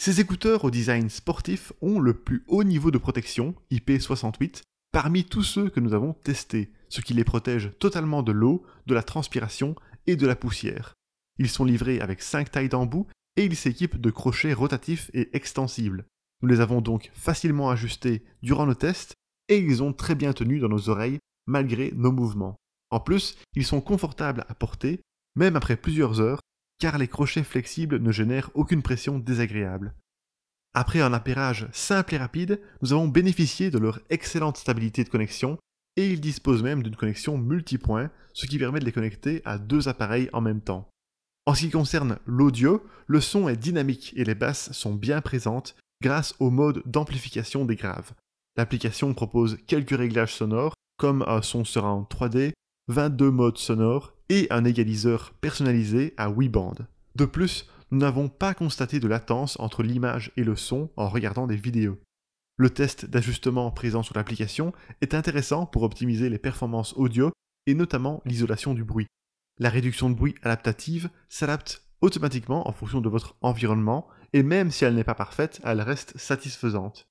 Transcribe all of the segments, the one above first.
Ces écouteurs au design sportif ont le plus haut niveau de protection, IP68, parmi tous ceux que nous avons testés, ce qui les protège totalement de l'eau, de la transpiration et de la poussière. Ils sont livrés avec 5 tailles d'embout et ils s'équipent de crochets rotatifs et extensibles. Nous les avons donc facilement ajustés durant nos tests et ils ont très bien tenu dans nos oreilles malgré nos mouvements. En plus, ils sont confortables à porter, même après plusieurs heures, car les crochets flexibles ne génèrent aucune pression désagréable. Après un appairage simple et rapide, nous avons bénéficié de leur excellente stabilité de connexion et ils disposent même d'une connexion multipoint, ce qui permet de les connecter à 2 appareils en même temps. En ce qui concerne l'audio, le son est dynamique et les basses sont bien présentes grâce au mode d'amplification des graves. L'application propose quelques réglages sonores, comme un son surround 3D, 22 modes sonores et un égaliseur personnalisé à 8 bandes. De plus, nous n'avons pas constaté de latence entre l'image et le son en regardant des vidéos. Le test d'ajustement présent sur l'application est intéressant pour optimiser les performances audio et notamment l'isolation du bruit. La réduction de bruit adaptative s'adapte automatiquement en fonction de votre environnement et même si elle n'est pas parfaite, elle reste satisfaisante.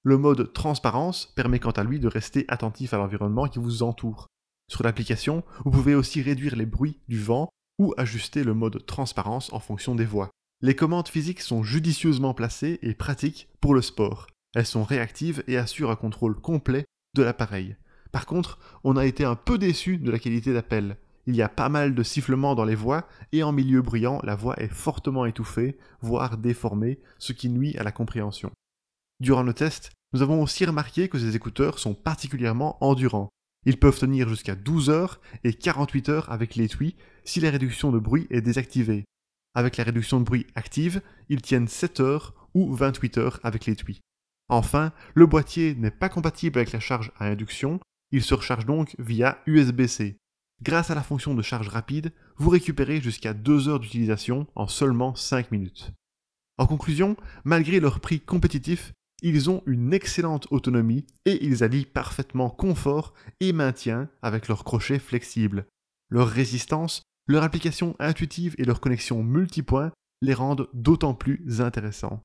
Le mode transparence permet quant à lui de rester attentif à l'environnement qui vous entoure. Sur l'application, vous pouvez aussi réduire les bruits du vent ou ajuster le mode transparence en fonction des voix. Les commandes physiques sont judicieusement placées et pratiques pour le sport. Elles sont réactives et assurent un contrôle complet de l'appareil. Par contre, on a été un peu déçu de la qualité d'appel. Il y a pas mal de sifflements dans les voix et en milieu bruyant, la voix est fortement étouffée, voire déformée, ce qui nuit à la compréhension. Durant le test, nous avons aussi remarqué que ces écouteurs sont particulièrement endurants. Ils peuvent tenir jusqu'à 12 heures et 48 heures avec l'étui si la réduction de bruit est désactivée. Avec la réduction de bruit active, ils tiennent 7 heures ou 28 heures avec l'étui. Enfin, le boîtier n'est pas compatible avec la charge à induction, il se recharge donc via USB-C. Grâce à la fonction de charge rapide, vous récupérez jusqu'à 2 heures d'utilisation en seulement 5 minutes. En conclusion, malgré leur prix compétitif, ils ont une excellente autonomie et ils allient parfaitement confort et maintien avec leurs crochets flexibles. Leur résistance, leur application intuitive et leur connexion multipoint les rendent d'autant plus intéressants.